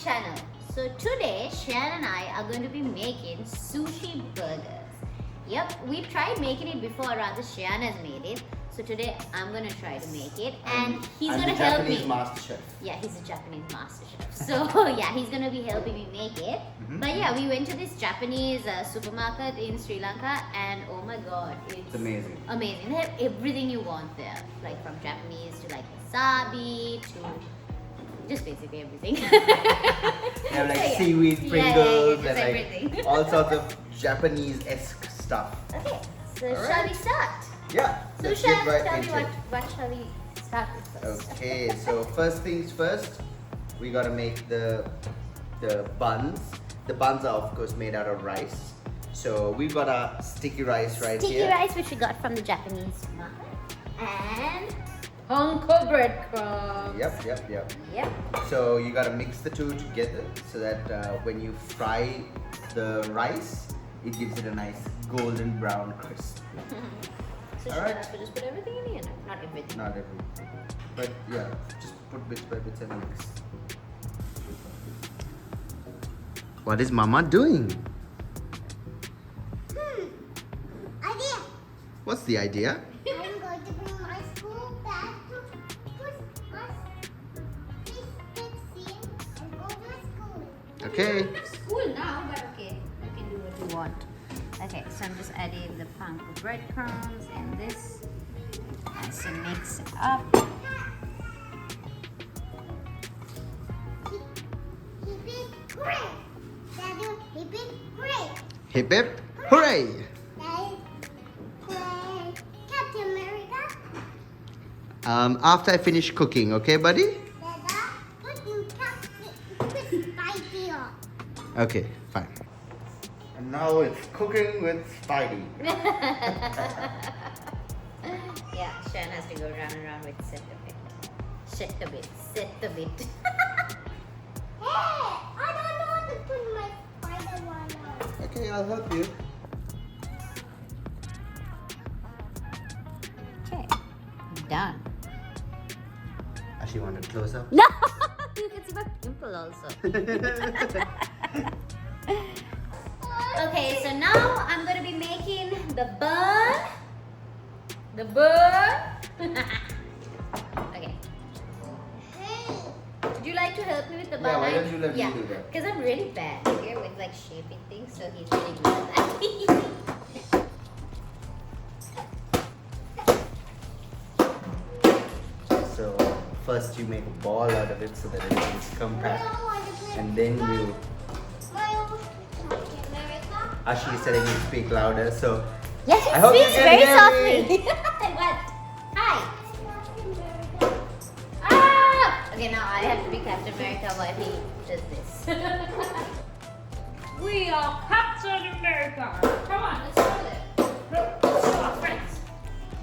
channel. So today Shan and I are going to be making sushi burgers. Yep, we've tried making it before, rather Shan has made it. So today I'm going to try to make it and he's going to help me. Japanese master chef. Yeah, he's a Japanese master chef. So yeah, he's going to be helping me make it. But yeah, we went to this Japanese supermarket in Sri Lanka and oh my god, it's amazing. Amazing. They have everything you want there. Like from Japanese to like wasabi to just basically everything. They have like So, yeah. seaweed Pringles just and everything. like all sorts of Japanese-esque stuff. Okay, so All shall right. we start? Yeah. So let's Shan, get right tell me into what, it. what shall we start with first? Okay, so first things first, we gotta make the buns. The buns are of course made out of rice. So we've got our sticky rice right Sticky here. rice, which we got from the Japanese market, and honko breadcrumbs. Yep. Yep. So you gotta mix the two together so that when you fry the rice, it gives it a nice golden brown crisp. So Alright. should I just put everything in here? No, not everything. Not everything, but yeah, just put bits by bits and mix. What is Mama doing? Idea. What's the idea? I'm going to bring my school back to Christmas. Please take and go to school. Okay. We have school now, but okay, you can do what you want. Okay, so I'm just adding the panko breadcrumbs and this, and so mix it up. Hip hip hooray! Daddy, hip hip hooray! Hip hip hooray! Daddy, hooray! Captain America, After I finish cooking, okay, buddy? Dada, put you Captain Spidey on. Okay, fine. And now it's cooking with Spidey. Yeah, Shan has to go round and round with set a bit. Set a bit. Set a bit. Hey, I don't know how to put my spider one on. Okay, I'll help you. Okay, done. Actually, want to close up? No! You can see my pimple also. Okay, so now I'm going to be making the bun. The bun. Okay. Hey, Would you like to help me with the bun? Yeah, why don't you let me yeah, do that? because I'm really bad here with like shaping things, so he's really good at that. So first you make a ball out of it so that it is compact, I don't want to play and then you. my own Captain America. Ashi is telling me to speak louder, so Yes, I it hope you speaks can very hear softly. me. What? Hi. Captain America. Ah! Okay, now I have to be Captain America while he does this. We are Captain America. Come on, let's go there. Let's show our friends.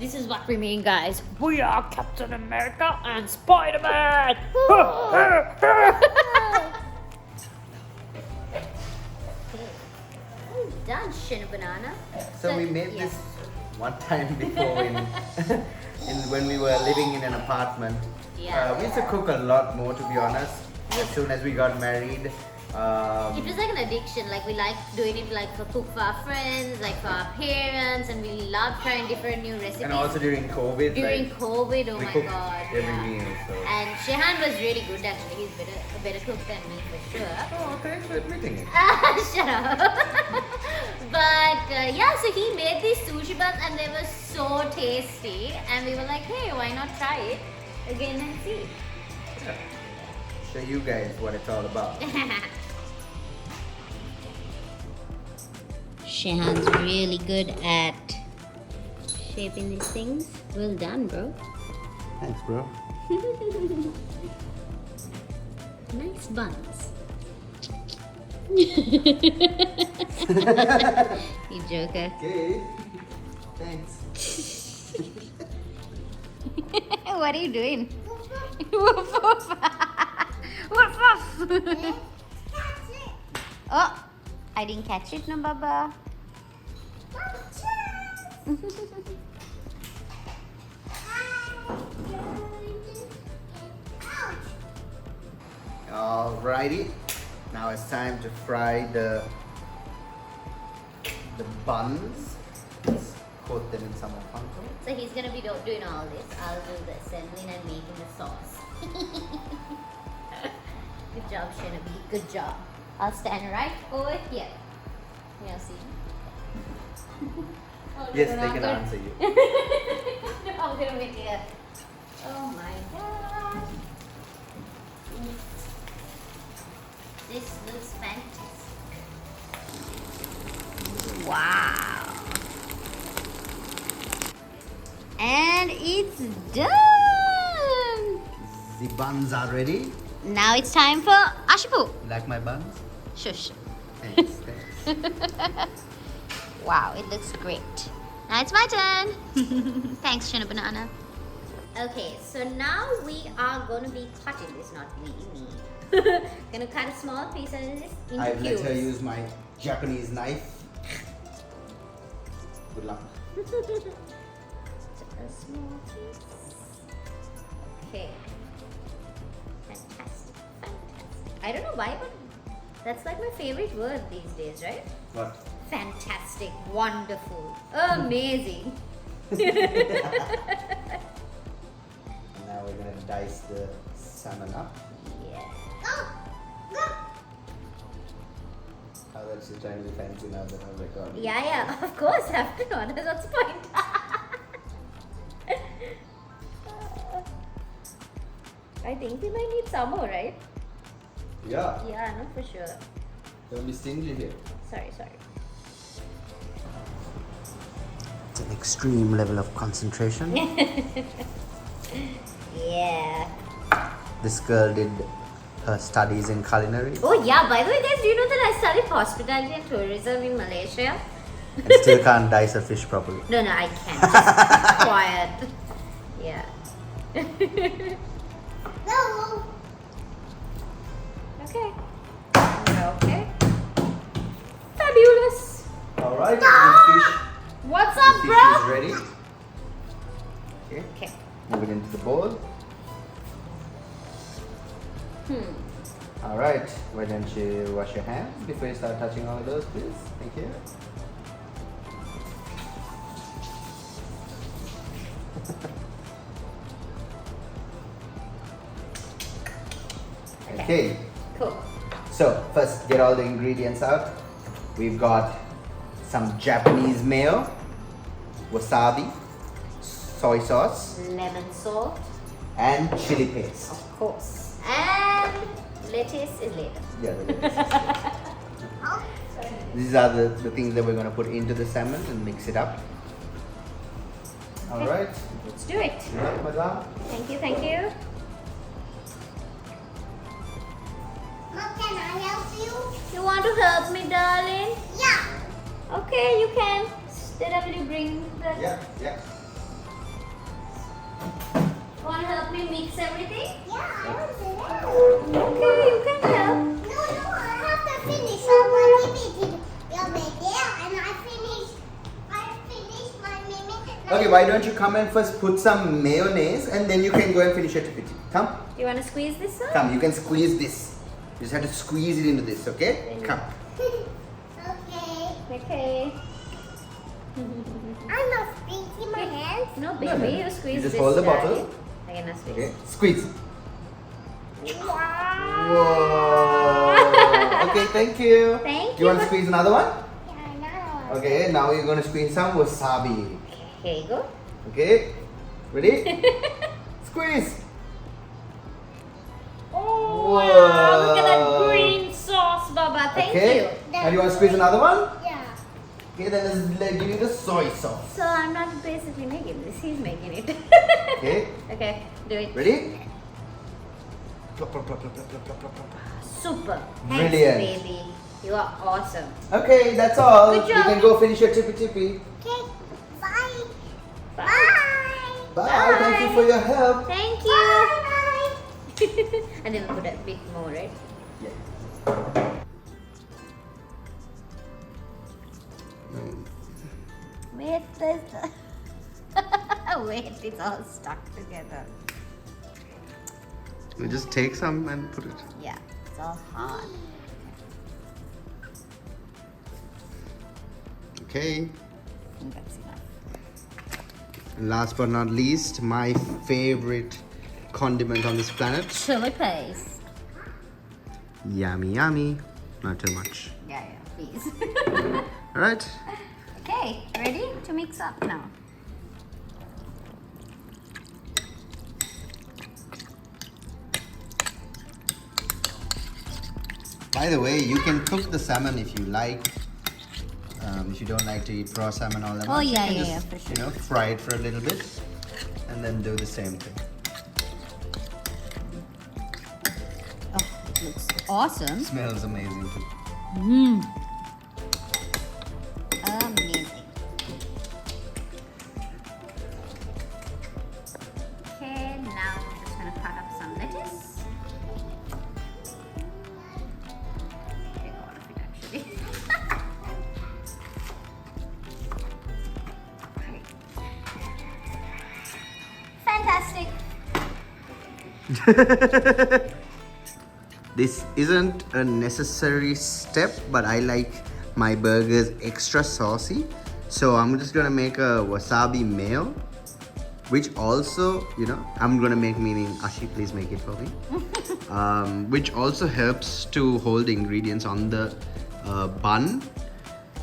This is what we mean, guys. We are Captain America and Spider-Man. Done, Shin Banana. So we made yeah. this one time before when we were living in an apartment. Yeah. We used to cook a lot more, to be honest. As soon as we got married, It was like an addiction. Like we liked doing it like for cook for our friends, like for our parents, and we loved trying different new recipes. and also during COVID, during like, COVID, oh we my cooked god. every yeah. meal. So. And Shehan was really good actually. He's a better cook than me for sure. Oh, thanks for admitting it. Shut up. But yeah, so he made these sushi buns and they were so tasty. And we were like, hey, why not try it again and see? Yeah. Show you guys what it's all about. Shehan's really good at shaping these things. Well done, bro. Thanks, bro. Nice buns. You joker. Okay. Thanks. What are you doing? Woof woof. Woof woof. Catch it. Oh, I didn't catch it, no, Baba. Catch it. Ouch. Alrighty. Now it's time to fry the buns. Let's coat them in some panko. So he's gonna be doing all this. I'll do the assembling and making the sauce. Good job, Shanabi. Good job. I'll stand right over here. Yeah, see? Oh, Yes, no, they I'm can gonna- answer you. No, I'm gonna make it. Oh my god. This looks fantastic. Wow. And it's done. The buns are ready. Now it's time for Ashipu. You like my buns? Shush. Thanks, thanks. Wow, it looks great. Now it's my turn. Thanks, Shana Banana. Okay, so now we are gonna be cutting this, not me. Gonna cut a small piece of this into I've let her cubes. use my Japanese knife. Good luck. A small piece. Okay. Fantastic, fantastic. I don't know why, but that's like my favorite word these days, right? What? Fantastic, wonderful, amazing. Now we're gonna dice the salmon up. Yeah. Oh, that's just trying to be fancy now that I'm recording. Yeah, of course, I have to know. That's the point. I think we might need some more, right? Yeah. Yeah, no, for sure. Don't be stingy here. Sorry. It's an extreme level of concentration. Yeah. This girl did her studies in culinary Oh yeah, by the way guys, do you know that I studied hospitality and tourism in Malaysia? and still can't dice a fish properly. No, I can't. Just quiet. Yeah. No. Okay. Okay. Fabulous. Alright, the fish, What's the up, fish bro? is ready. Okay, Okay. move it into the bowl. Alright, why don't you wash your hands before you start touching all of those, please? Thank you. Okay, Cool. so first get all the ingredients out. We've got some Japanese mayo, wasabi, soy sauce, Lemon salt, and chili paste. of course. And lettuce is later. Yeah, the lettuce. These are the things that we're going to put into the salmon and mix it up. Alright. Let's do it. Good luck, madam. Thank you. Mom, can I help you? You want to help me, darling? Yeah. Okay, you can. Then will you bring the... Yeah. Want to help me mix everything? Yeah, I want to help. Okay, you can help. No, I have to finish. I want to give it to your baby, and I finished my mimi. Okay, why don't you come and first put some mayonnaise and then you can go and finish your tipiti. Come. You want to squeeze this up? Come, you can squeeze this. You just have to squeeze it into this, okay? Come. Okay. Okay. I'm not squeezing my hands. No, No, baby, no. you squeeze You just this. hold the darling. bottle. I cannot squeeze. Okay, squeeze. Wow. Whoa. Okay, thank you. Thank You want to you. squeeze another one? Yeah, now. Okay, now you're going to squeeze some wasabi. Here you go. Okay, ready? Squeeze. Oh, wow, look at that Whoa. green sauce, Baba. Thank Okay, you. and you want to squeeze another one? Yeah. Okay, then let's give you the soy sauce. So I'm not basically making this. He's making it. Okay, Okay, do it. ready? Plop, plop, plop, plop, plop, plop, plop, plop, plop. Super. Thanks, Brilliant. baby. You are awesome. Okay, that's all. Good You job. can go finish your tippy tippy. Okay. Bye. Bye. Bye. Bye. Thank you for your help. Thank you. Bye. And then we'll put a bit more, right? Yeah. Wait, there's wait, it's all stuck together. We just take some and put it. Yeah, it's all hard. Okay. I think that's enough. Last but not least, my favorite condiment on this planet. Chili paste. Yummy, yummy. Not too much. Yeah, please. Alright. Okay, ready to mix up now. By the way, you can cook the salmon if you like. If you don't like to eat raw salmon all that Oh, much, you yeah, can yeah, just, yeah, for sure. you know, fry it for a little bit and then do the same thing. Oh, it looks awesome. Smells amazing too. Mmm. Amazing. Okay, now we're just gonna cut up some lettuce. Take all of it actually. Fantastic. This isn't a necessary step, but I like my burgers extra saucy. So I'm just gonna make a wasabi mayo, which also, you know, I'm gonna make, meaning Ashi, please make it for me. Which also helps to hold the ingredients on the bun,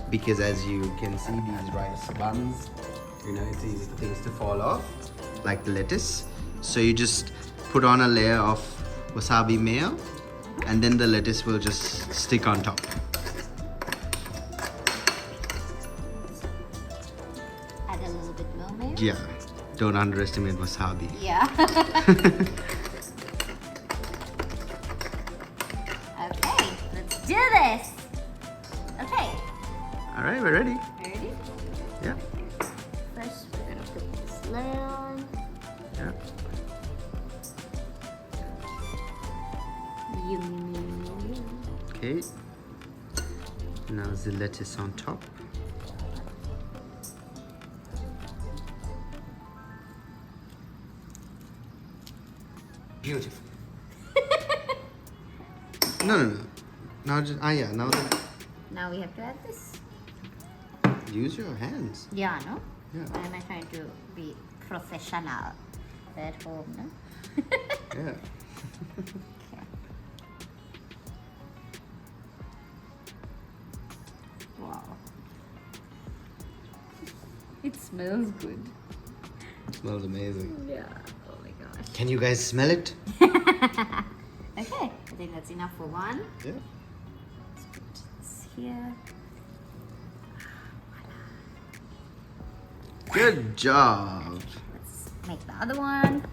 because as you can see, these rice buns, you know, it's easy for things to fall off, like the lettuce. So you just put on a layer of wasabi mayo, and then the lettuce will just stick on top. Add a little bit more mayo. Yeah, don't underestimate wasabi. Yeah. Okay, let's do this. Okay, All right, we're ready. ready? Yeah, First, we're gonna put this layer on. yeah. Yummy. Okay. Now the lettuce on top. Beautiful. No. Now just yeah. Now Now we have to add this. use your hands. Yeah, no? Yeah. Why am I trying to be professional at home, no? Yeah. Okay. Wow. It smells good. It smells amazing. Yeah. Oh my gosh. Can you guys smell it? Okay, I think that's enough for one. Yeah. Let's put this here. Good job. Let's make the other one.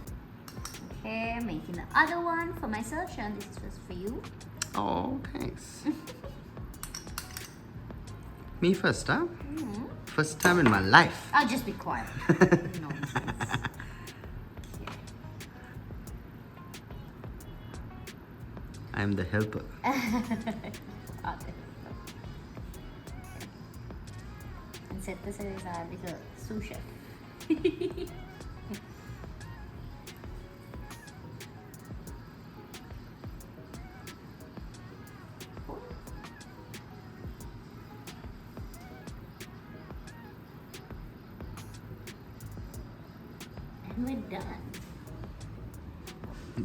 Okay, making the other one for myself. Sharon, this was for you. Oh, thanks. Me first, huh? Mm-hmm. First time in my life. I'll just be quiet. Nonsense. I'm the helper. Okay. And set this as our little sous chef. And we're done.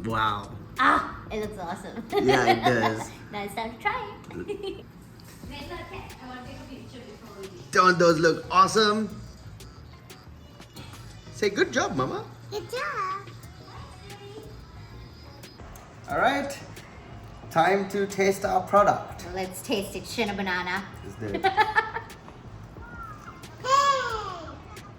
Wow. Ah, it looks awesome. Yeah, it does. Now it's time to try it. Wait, okay. I want to take a picture before we eat. Don't those look awesome? Say good job, Mama. Good job. All right. Time to taste our product. Let's taste it, Shina Banana. Let's do it. Hey,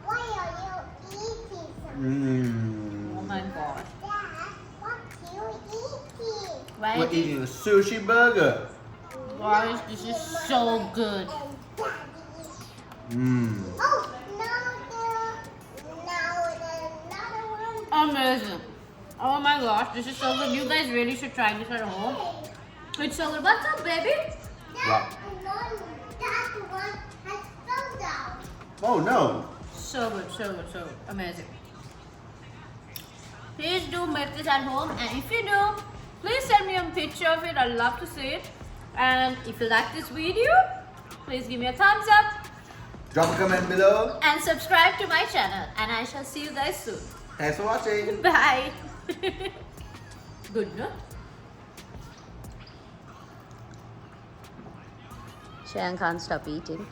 why are you eating something? Oh my gosh. Dad, what are you eating? Right? We're eating a sushi burger. Guys, this is so good. Mmm. Oh, now another one. Amazing. Oh my gosh, this is so good. You guys really should try this at home. It's so good. What's up, baby? Wow. That one has fell down. Oh no. So good, so good, so good. Amazing. Please do make this at home, and if you do, please send me a picture of it. I'd love to see it. And if you like this video, please give me a thumbs up. Drop a comment below. And subscribe to my channel. And I shall see you guys soon. Thanks for watching. Bye. Good, no? Shayan can't stop eating.